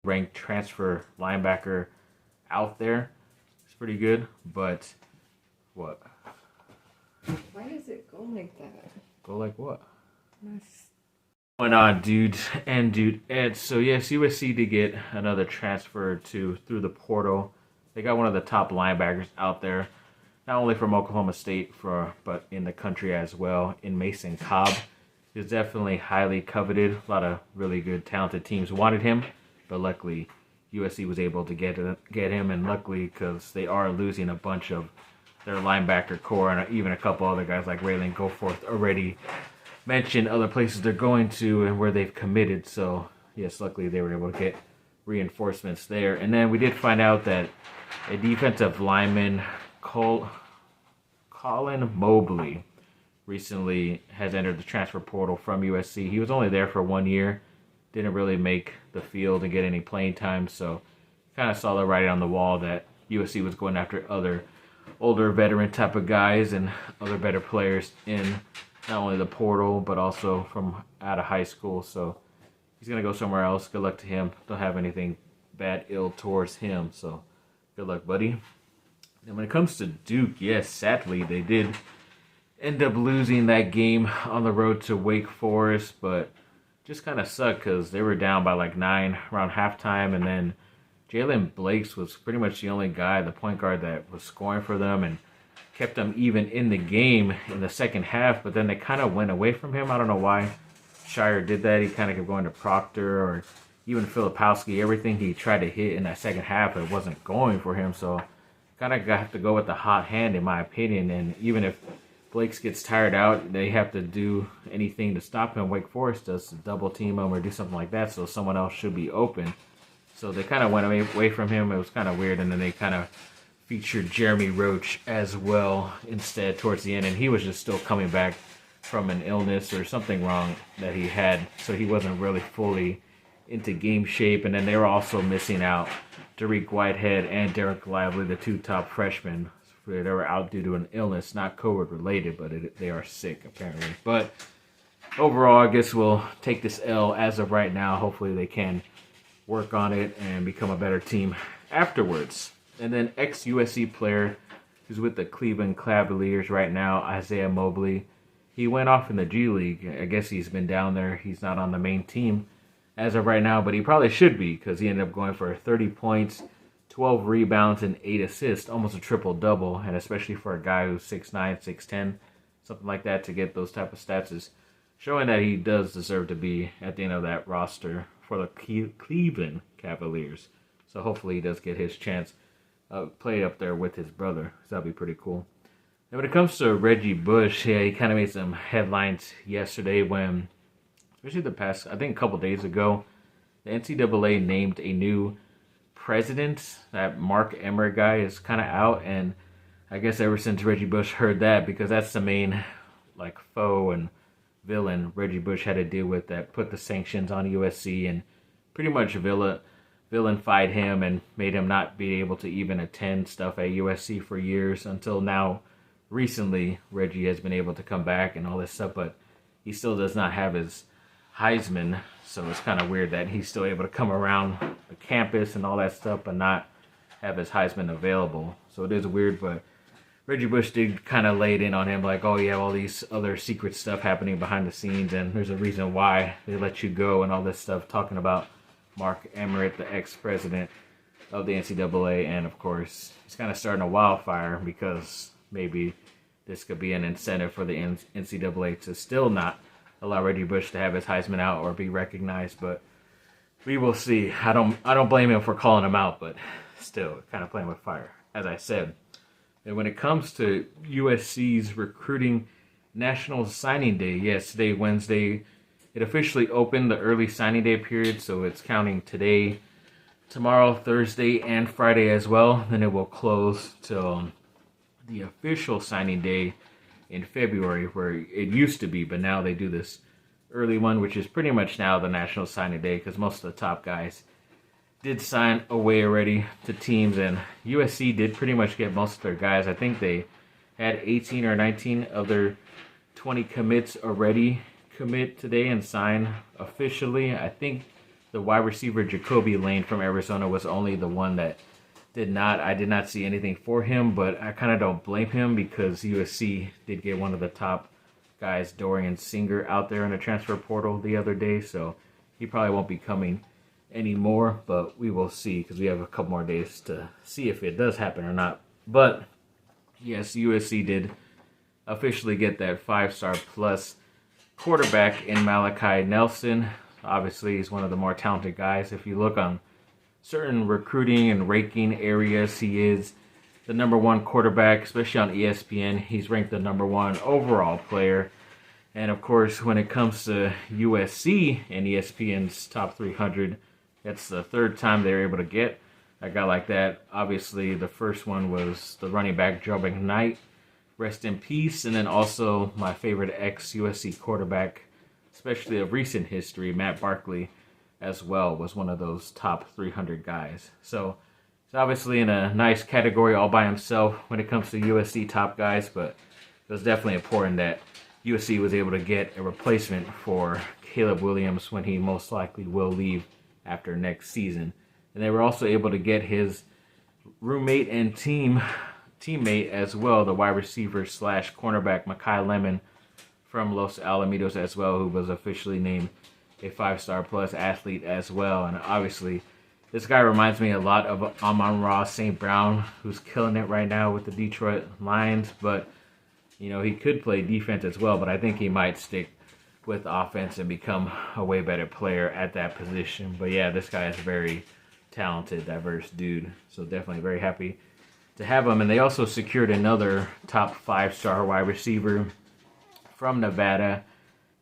ranked transfer linebacker out there. It's pretty good, but what? Why does it go like that? Go like what? Nice. Going on, dude. And so yes, USC did get another transfer through the portal. They got one of the top linebackers out there, not only from Oklahoma State but in the country as well. In Mason Cobb, he's definitely highly coveted. A lot of really good, talented teams wanted him, but luckily USC was able to get him, and luckily because they are losing a bunch of their linebacker core and even a couple other guys like Raylan Goforth already mentioned other places they're going to and where they've committed. So yes, luckily they were able to get reinforcements there. And then we did find out that a defensive lineman, Colin Mobley, recently has entered the transfer portal from USC. He was only there for 1 year, didn't really make the field and get any playing time, so kind of saw the writing on the wall that USC was going after other older veteran type of guys and other better players in not only the portal but also from out of high school. So he's going to go somewhere else. Good luck to him. Don't have anything ill towards him, so good luck, buddy. And when it comes to Duke, yes, sadly they did end up losing that game on the road to Wake Forest, but just kind of sucked because they were down by like 9 around halftime, and then Jalen Blakes was pretty much the only guy, the point guard, that was scoring for them and kept them even in the game in the second half, but then they kind of went away from him. I don't know why Shire did that. He kind of kept going to Proctor or even Filipowski. Everything he tried to hit in that second half, it wasn't going for him, so kind of have to go with the hot hand, in my opinion. And even if Blakes gets tired out, they have to do anything to stop him. Wake Forest does to double team him or do something like that, so someone else should be open. So they kind of went away from him. It was kind of weird, and then they kind of featured Jeremy Roach as well instead towards the end, and he was just still coming back from an illness or something wrong that he had, so he wasn't really fully into game shape. And then they were also missing out Derek Whitehead and Derek Lively, the two top freshmen. They were out due to an illness, not COVID related, but they are sick apparently. But overall, I guess we'll take this L as of right now. Hopefully they can work on it and become a better team afterwards. And then ex-USC player who's with the Cleveland Cavaliers right now, Isaiah Mobley. He went off in the G League. I guess he's been down there. He's not on the main team as of right now, but he probably should be because he ended up going for 30 points, 12 rebounds, and 8 assists, almost a triple-double, and especially for a guy who's 6'9", 6'10", something like that, to get those type of stats is showing that he does deserve to be at the end of that roster for the Cleveland Cavaliers. So hopefully he does get his chance play up there with his brother. So that'd be pretty cool. And when it comes to Reggie Bush, yeah, he kind of made some headlines yesterday when, especially the past, I think a couple days ago, the NCAA named a new president. That Mark Emmert guy is kind of out, and I guess ever since Reggie Bush heard that, because that's the main like foe and villain Reggie Bush had to deal with, that put the sanctions on USC and pretty much vilified him and made him not be able to even attend stuff at USC for years, until now recently Reggie has been able to come back and all this stuff, but he still does not have his Heisman, so it's kind of weird that he's still able to come around the campus and all that stuff but not have his Heisman available. So it is weird, but Reggie Bush did kind of lay it in on him like, oh, you have all these other secret stuff happening behind the scenes and there's a reason why they let you go and all this stuff, talking about Mark Emmert, the ex-president of the NCAA. And of course, he's kind of starting a wildfire because maybe this could be an incentive for the NCAA to still not allow Reggie Bush to have his Heisman out or be recognized, but we will see. I don't blame him for calling him out, but still, kind of playing with fire, as I said. And when it comes to USC's recruiting National Signing Day, yes, today, Wednesday, it officially opened the early signing day period, so it's counting today, tomorrow, Thursday, and Friday as well. Then it will close till the official signing day in February, where it used to be, but now they do this early one, which is pretty much now the National Signing Day, because most of the top guys did sign away already to teams, and USC did pretty much get most of their guys. I think they had 18 or 19 of their 20 commits already commit today and sign officially. I think the wide receiver Jacoby Lane from Arizona was only the one that I did not see anything for him, but I kind of don't blame him because USC did get one of the top guys, Dorian Singer, out there in the transfer portal the other day, so he probably won't be coming anymore, but we will see because we have a couple more days to see if it does happen or not. But yes, USC did officially get that 5-star plus quarterback in Malachi Nelson. Obviously, he's one of the more talented guys. If you look on certain recruiting and ranking areas, he is the number one quarterback, especially on ESPN. He's ranked the number one overall player. And of course, when it comes to USC and ESPN's top 300, that's the third time they were able to get a guy like that. Obviously, the first one was the running back Joe McKnight, rest in peace. And then also my favorite ex-USC quarterback, especially of recent history, Matt Barkley, as well, was one of those top 300 guys. So it's obviously in a nice category all by himself when it comes to USC top guys, but it was definitely important that USC was able to get a replacement for Caleb Williams when he most likely will leave after next season. And they were also able to get his roommate and teammate as well, the wide receiver / cornerback Mekhi Lemon from Los Alamitos as well, who was officially named a 5-star plus athlete as well. And obviously, this guy reminds me a lot of Amon-Ra St. Brown, who's killing it right now with the Detroit Lions. But, you know, he could play defense as well, but I think he might stick with offense and become a way better player at that position. But yeah, this guy is a very talented, diverse dude. So definitely very happy to have him. And they also secured another top 5-star wide receiver from Nevada,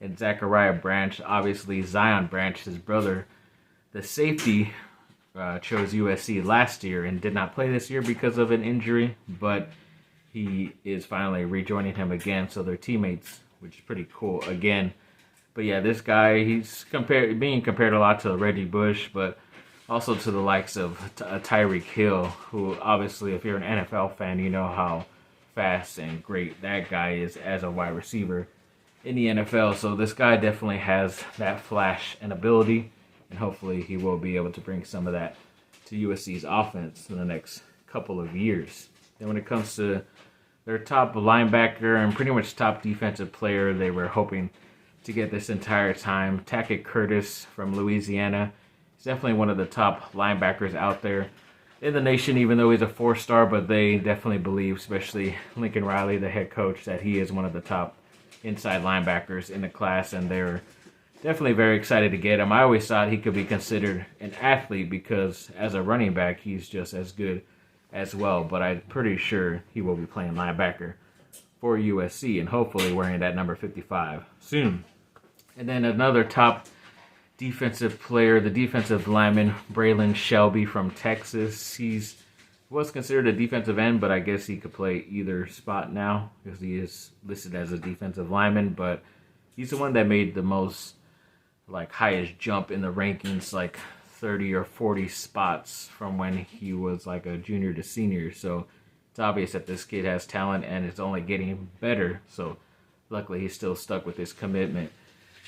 and Zachariah Branch. Obviously, Zion Branch, his brother, the safety, chose USC last year and did not play this year because of an injury, but he is finally rejoining him again, so they're teammates, which is pretty cool again. But yeah, this guy, he's being compared a lot to Reggie Bush, but also to the likes of Tyreek Hill, who obviously, if you're an NFL fan, you know how fast and great that guy is as a wide receiver in the NFL. So this guy definitely has that flash and ability, and hopefully he will be able to bring some of that to USC's offense in the next couple of years. And when it comes to their top linebacker and pretty much top defensive player, they were hoping to get this entire time, Tackett Curtis from Louisiana. He's definitely one of the top linebackers out there in the nation, even though he's a 4-star, but they definitely believe, especially Lincoln Riley, the head coach, that he is one of the top inside linebackers in the class, and they're definitely very excited to get him. I always thought he could be considered an athlete because as a running back, he's just as good as well, but I'm pretty sure he will be playing linebacker for USC and hopefully wearing that number 55 soon. And then another top defensive player, the defensive lineman, Braylon Shelby from Texas. He was considered a defensive end, but I guess he could play either spot now because he is listed as a defensive lineman. But he's the one that made the most, highest jump in the rankings, 30 or 40 spots from when he was a junior to senior. So it's obvious that this kid has talent and it's only getting better. So luckily he's still stuck with his commitment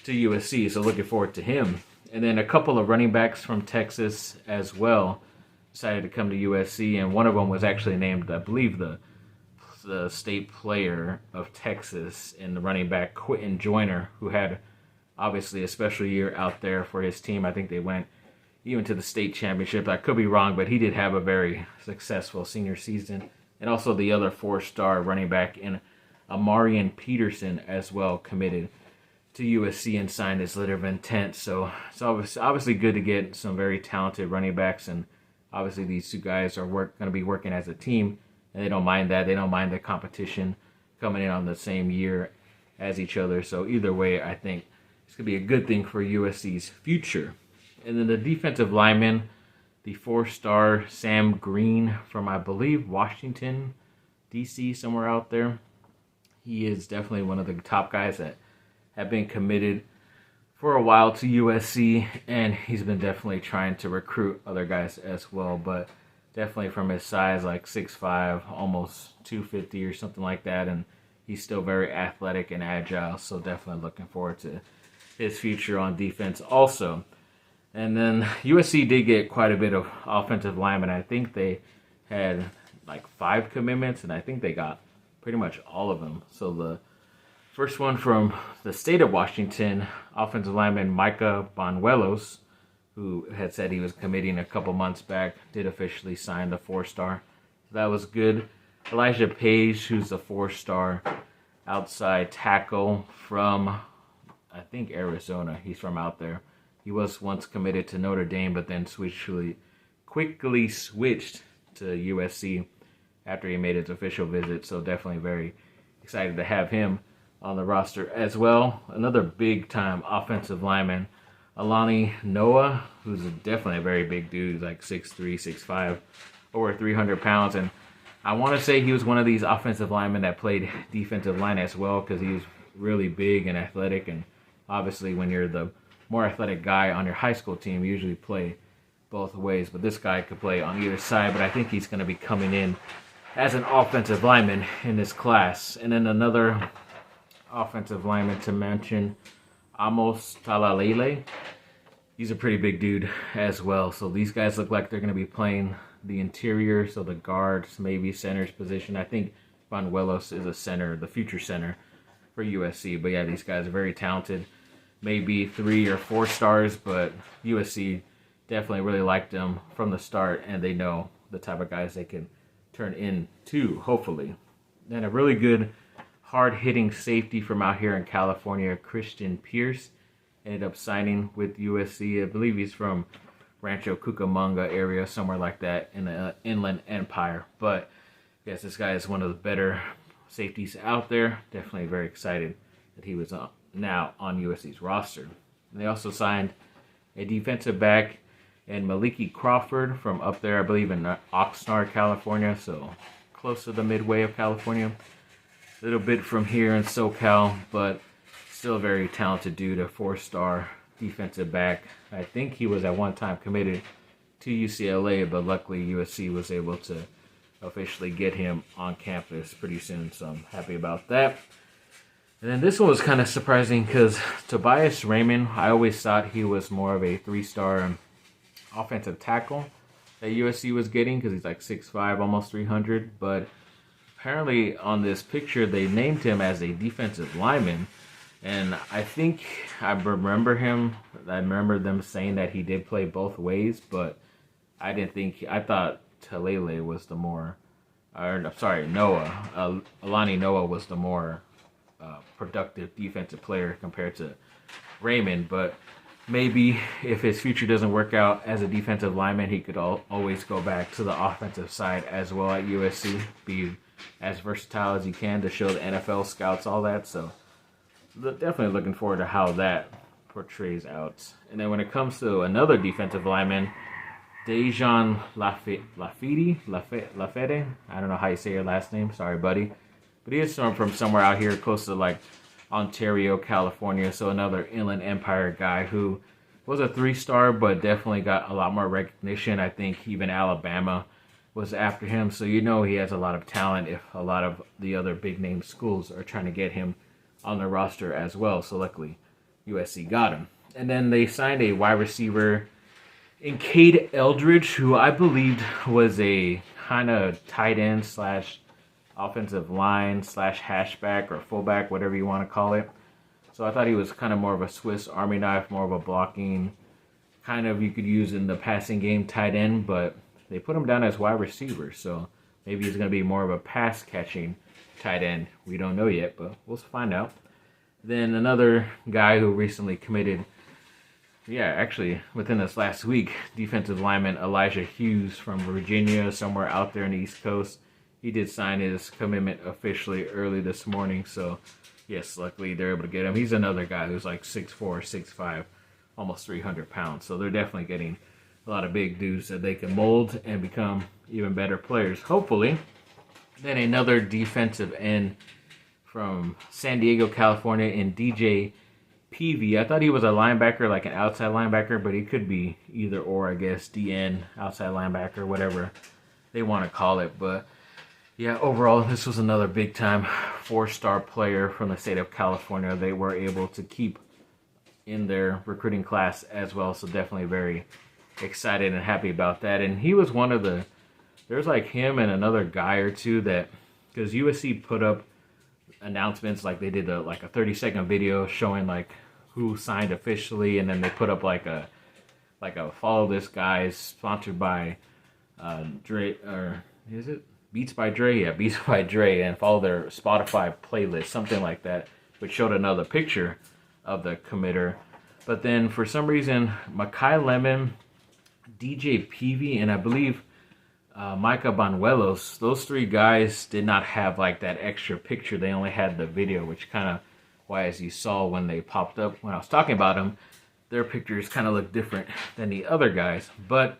to USC. So looking forward to him. And then a couple of running backs from Texas as well decided to come to USC, and one of them was actually named, I believe, the state player of Texas in the running back, Quentin Joyner, who had obviously a special year out there for his team. I think they went even to the state championship. I could be wrong, but he did have a very successful senior season. And also the other 4-star running back in Amarian Peterson as well committed to USC and signed his letter of intent. So it's obviously good to get some very talented running backs, and obviously these two guys are going to be working as a team, and they don't mind that. They don't mind the competition coming in on the same year as each other. So either way, I think it's going to be a good thing for USC's future. And then the defensive lineman, the 4-star Sam Green from, I believe, Washington, D.C., somewhere out there. He is definitely one of the top guys that have been committed for a while to USC, and he's been definitely trying to recruit other guys as well, but definitely from his size, 6'5", almost 250 or something like that, and he's still very athletic and agile, so definitely looking forward to his future on defense also. And then USC did get quite a bit of offensive linemen. I think they had like 5 commitments, and I think they got pretty much all of them. So the first one from the state of Washington, offensive lineman Micah Bonuelos, who had said he was committing a couple months back, did officially sign the 4-star. So that was good. Elijah Page, who's a 4-star outside tackle from, I think, Arizona. He's from out there. He was once committed to Notre Dame, but then quickly switched to USC after he made his official visit. So definitely very excited to have him on the roster as well. Another big-time offensive lineman, Alani Noah, who's definitely a very big dude. He's like 6'3", 6'5", over 300 pounds. And I want to say he was one of these offensive linemen that played defensive line as well, because he was really big and athletic. And obviously when you're the more athletic guy on your high school team, you usually play both ways. But this guy could play on either side, but I think he's going to be coming in as an offensive lineman in this class. And then another offensive lineman to mention, Amos Talalele. He's a pretty big dude as well. So these guys look like they're going to be playing the interior, so the guards, maybe center's position. I think Bonuelos is a center, the future center for USC. But yeah, these guys are very talented. Maybe 3 or 4 stars, but USC definitely really liked them from the start, and they know the type of guys they can turn into, hopefully. Then a really good hard-hitting safety from out here in California, Christian Pierce, ended up signing with USC. I believe he's from Rancho Cucamonga area, somewhere like that in the Inland Empire. But yes, this guy is one of the better safeties out there. Definitely very excited that he was now on USC's roster. And they also signed a defensive back and Maliki Crawford from up there, I believe in Oxnard, California, so close to the midway of California. A little bit from here in SoCal, but still a very talented dude, a 4-star defensive back. I think he was at one time committed to UCLA, but luckily USC was able to officially get him on campus pretty soon, so I'm happy about that. And then this one was kind of surprising because Tobias Raymond, I always thought he was more of a 3-star offensive tackle that USC was getting because he's like 6'5", almost 300, but apparently on this picture they named him as a defensive lineman. And I think I remember them saying that he did play both ways, but I thought Talele was the more, Noah. Alani Noah was the more productive defensive player compared to Raymond. But maybe if his future doesn't work out as a defensive lineman, he could always go back to the offensive side as well at USC, be as versatile as he can to show the NFL scouts all that. So definitely looking forward to how that portrays out. And then when it comes to another defensive lineman, Dejan Lafede. I don't know how you say your last name. Sorry, buddy. But he is from somewhere out here close to like Ontario, California. So another Inland Empire guy who was a 3-star, but definitely got a lot more recognition. I think even Alabama was after him. So you know he has a lot of talent if a lot of the other big name schools are trying to get him on their roster as well. So luckily USC got him. And then they signed a wide receiver in Cade Eldridge, who I believed was a kind of tight end / offensive line / hashback or fullback, whatever you want to call it. So I thought he was kind of more of a Swiss Army knife, more of a blocking, kind of you could use in the passing game tight end, but they put him down as wide receiver. So maybe he's going to be more of a pass catching tight end. We don't know yet, but we'll find out. Then another guy who recently committed, actually within this last week, defensive lineman Elijah Hughes from Virginia, somewhere out there in the East Coast. He did sign his commitment officially early this morning, so yes, luckily they're able to get him. He's another guy who's like 6'4", 6'5", almost 300 pounds, so they're definitely getting a lot of big dudes that they can mold and become even better players, hopefully. Then another defensive end from San Diego, California, in DJ Peavy. I thought he was a linebacker, like an outside linebacker, but he could be either or, I guess, DN, outside linebacker, whatever they want to call it. But yeah, overall, this was another big-time 4-star player from the state of California. They were able to keep in their recruiting class as well. So definitely very excited and happy about that. And he was one of the, there's like him and another guy or two that, because USC put up announcements, like they did a 30-second video showing like who signed officially, and then they put up like a follow this guy sponsored by Dre, or is it Beats by Dre? Yeah, Beats by Dre, and follow their Spotify playlist, something like that, which showed another picture of the committer. But then for some reason, Makai Lemon, DJ Peavy, and I believe Micah Banuelos, those three guys did not have like that extra picture. They only had the video, which kind of why, as you saw when they popped up when I was talking about them, their pictures kind of look different than the other guys. But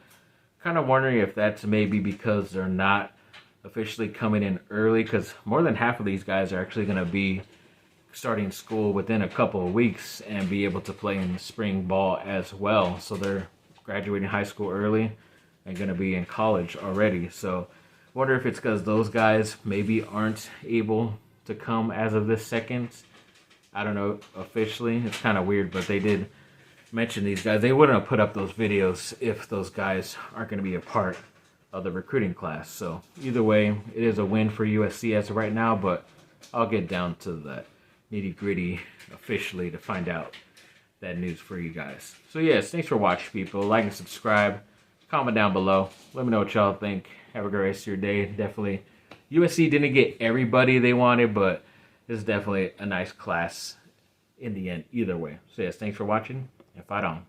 kind of wondering if that's maybe because they're not officially coming in early, because more than half of these guys are actually going to be starting school within a couple of weeks and be able to play in spring ball as well. So they're graduating high school early and going to be in college already. So wonder if it's because those guys maybe aren't able to come as of this second. I don't know officially. It's kind of weird, but they did mention these guys. They wouldn't have put up those videos if those guys aren't going to be a part of the recruiting class. So either way, it is a win for USC as of right now, but I'll get down to the nitty-gritty officially to find out that news for you guys. So yes, thanks for watching, people. Like and subscribe. Comment down below. Let me know what y'all think. Have a great rest of your day. Definitely, USC didn't get everybody they wanted, but this is definitely a nice class in the end either way. So yes, thanks for watching, and fight on.